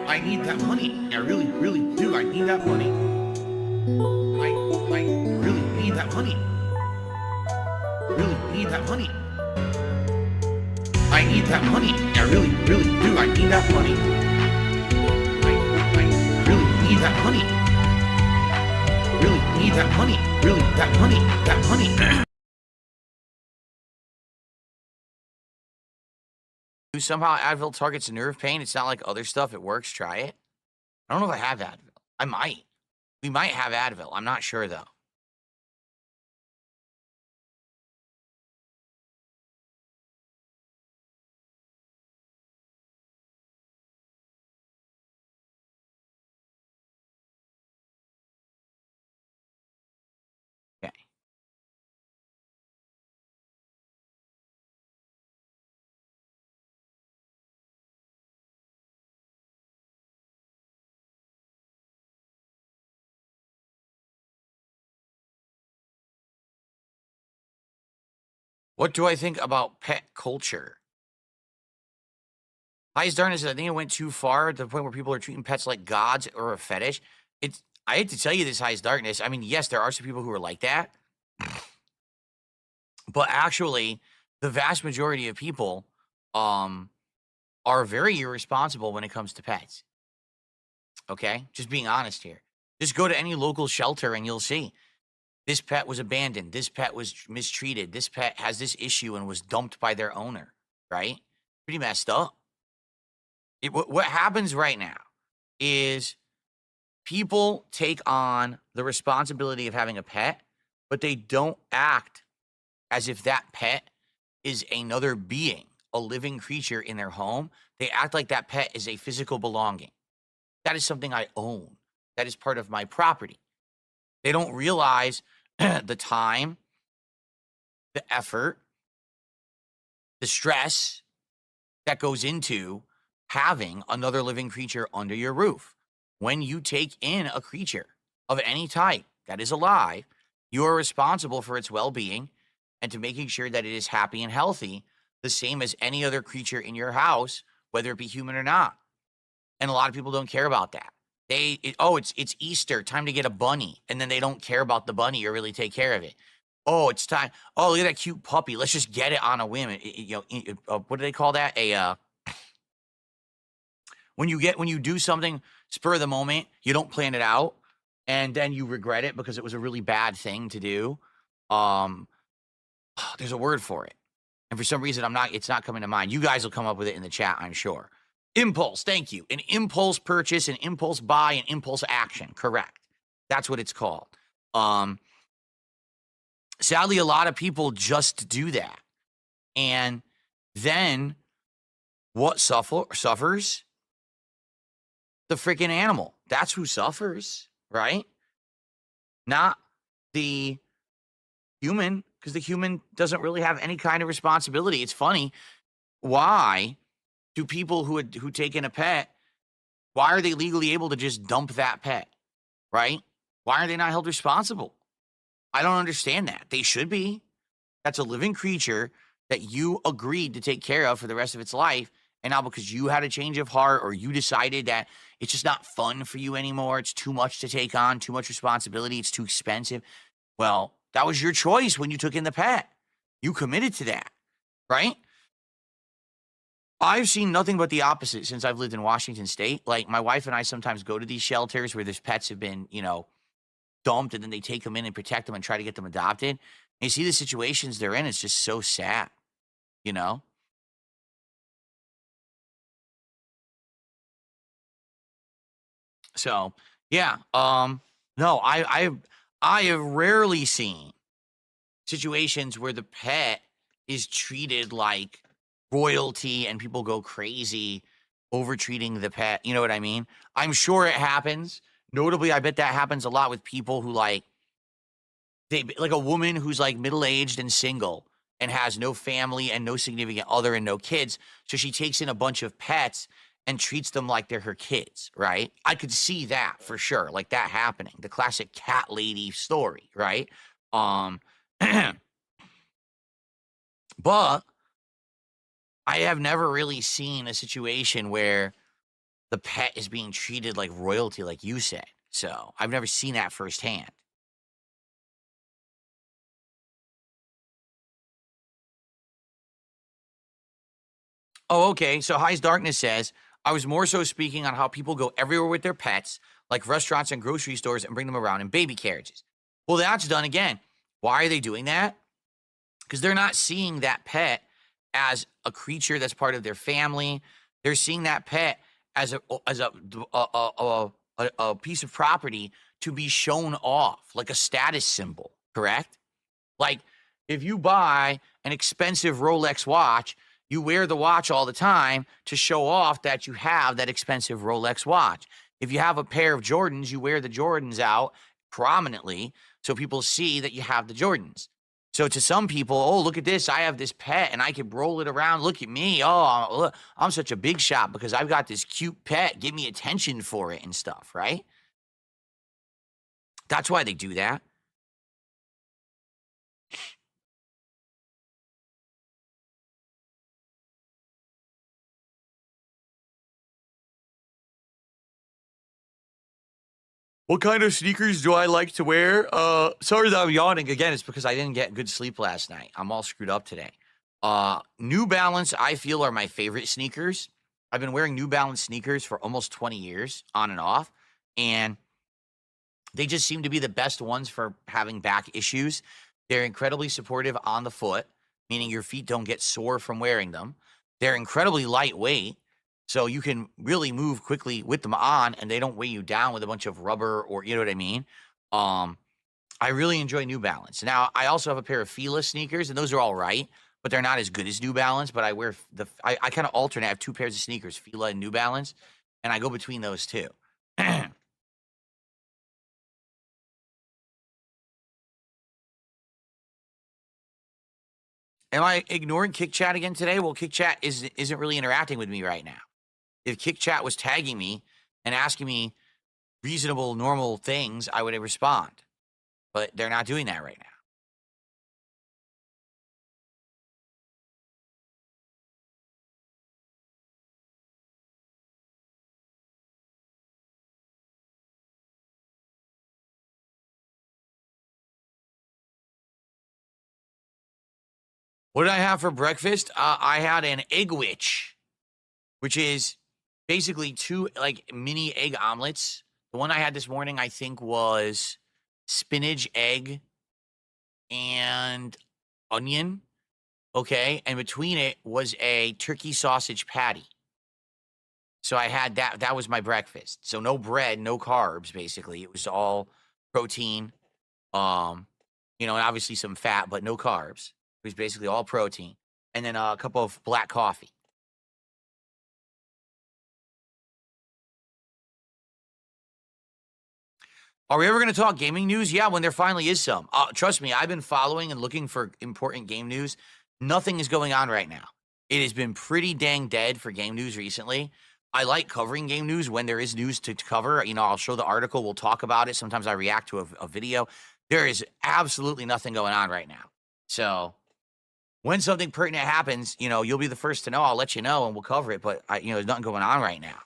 I need that money. I really, really do. I need that money. I really need that money. Really need that money. I need that money. I really, really do. I need that money. I really need that money. Really need that money. Really, that money. That money. Somehow Advil targets nerve pain. It's not like other stuff. It works. Try it. I don't know if I have Advil. I might. We might have Advil. I'm not sure, though. Okay. What do I think about pet culture? Highest darkness, I think it went too far to the point where people are treating pets like gods or a fetish. I hate to tell you this, highest darkness. I mean, yes, there are some people who are like that, but actually, the vast majority of people are very irresponsible when it comes to pets. Okay, just being honest here. Just go to any local shelter and you'll see this pet was abandoned. This pet was mistreated. This pet has this issue and was dumped by their owner. Right? Pretty messed up. What happens right now is people take on the responsibility of having a pet, but they don't act as if that pet is another being, a living creature in their home. They act like that pet is a physical belonging. That is something I own. That is part of my property. They don't realize the time, the effort, the stress that goes into having another living creature under your roof. When you take in a creature of any type that is alive, you are responsible for its well-being and to making sure that it is happy and healthy, the same as any other creature in your house, whether it be human or not. And a lot of people don't care about that. It's Easter, time to get a bunny, and then they don't care about the bunny or really take care of it. Oh, it's time. Oh, look at that cute puppy. Let's just get it on a whim. What do they call that? When you do something spur of the moment, you don't plan it out, and then you regret it because it was a really bad thing to do. There's a word for it, and for some reason it's not coming to mind. You guys will come up with it in the chat, I'm sure. Impulse, thank you. An impulse purchase, an impulse buy, an impulse action. Correct. That's what it's called. Sadly, a lot of people just do that. And then what suffers? The freaking animal. That's who suffers, right? Not the human, because the human doesn't really have any kind of responsibility. It's funny. Why do people who take in a pet, why are they legally able to just dump that pet, right? Why are they not held responsible? I don't understand that. They should be. That's a living creature that you agreed to take care of for the rest of its life. And now because you had a change of heart or you decided that it's just not fun for you anymore, it's too much to take on, too much responsibility, it's too expensive. Well, that was your choice when you took in the pet. You committed to that, right? I've seen nothing but the opposite since I've lived in Washington State. Like, my wife and I sometimes go to these shelters where there's pets have been, dumped, and then they take them in and protect them and try to get them adopted. And you see the situations they're in, it's just so sad, So, yeah, no, I have rarely seen situations where the pet is treated like royalty and people go crazy over treating the pet. You know what I mean? I'm sure it happens. Notably, I bet that happens a lot with people who like a woman who's like middle-aged and single and has no family and no significant other and no kids. So she takes in a bunch of pets and treats them like they're her kids, right? I could see that for sure, like that happening. The classic cat lady story, right? But I have never really seen a situation where the pet is being treated like royalty, like you said. So I've never seen that firsthand. Oh, okay. So High's Darkness says, I was more so speaking on how people go everywhere with their pets, like restaurants and grocery stores, and bring them around in baby carriages. Well, that's done again. Why are they doing that? Because they're not seeing that pet as a creature that's part of their family. They're seeing that pet as a piece of property to be shown off, like a status symbol, correct? Like, if you buy an expensive Rolex watch, you wear the watch all the time to show off that you have that expensive Rolex watch. If you have a pair of Jordans, you wear the Jordans out prominently so people see that you have the Jordans. So to some people, oh, look at this. I have this pet and I can roll it around. Look at me. Oh, look, I'm such a big shot because I've got this cute pet. Give me attention for it and stuff, right? That's why they do that. What kind of sneakers do I like to wear? Sorry that I'm yawning again. It's because I didn't get good sleep last night. I'm all screwed up today. New Balance, I feel, are my favorite sneakers. I've been wearing New Balance sneakers for almost 20 years, on and off, and they just seem to be the best ones for having back issues. They're incredibly supportive on the foot, meaning your feet don't get sore from wearing them. They're incredibly lightweight, so you can really move quickly with them on, and they don't weigh you down with a bunch of rubber or, you know what I mean? I really enjoy New Balance. Now, I also have a pair of Fila sneakers, and those are all right, but they're not as good as New Balance. But I wear I kind of alternate. I have two pairs of sneakers, Fila and New Balance, and I go between those two. Am I ignoring Kick Chat again today? Well, Kick Chat isn't really interacting with me right now. If Kick Chat was tagging me and asking me reasonable, normal things, I would respond. But they're not doing that right now. What did I have for breakfast? I had an egg which is basically two like mini egg omelets. The one I had this morning, I think, was spinach, egg, and onion. Okay. And between it was a turkey sausage patty. So I had that. That was my breakfast. So no bread, no carbs, basically. It was all protein, and obviously some fat, but no carbs. It was basically all protein. And then a cup of black coffee. Are we ever going to talk gaming news? Yeah, when there finally is some. Trust me, I've been following and looking for important game news. Nothing is going on right now. It has been pretty dang dead for game news recently. I like covering game news when there is news to cover. I'll show the article. We'll talk about it. Sometimes I react to a video. There is absolutely nothing going on right now. So when something pertinent happens, you'll be the first to know. I'll let you know and we'll cover it. But there's nothing going on right now.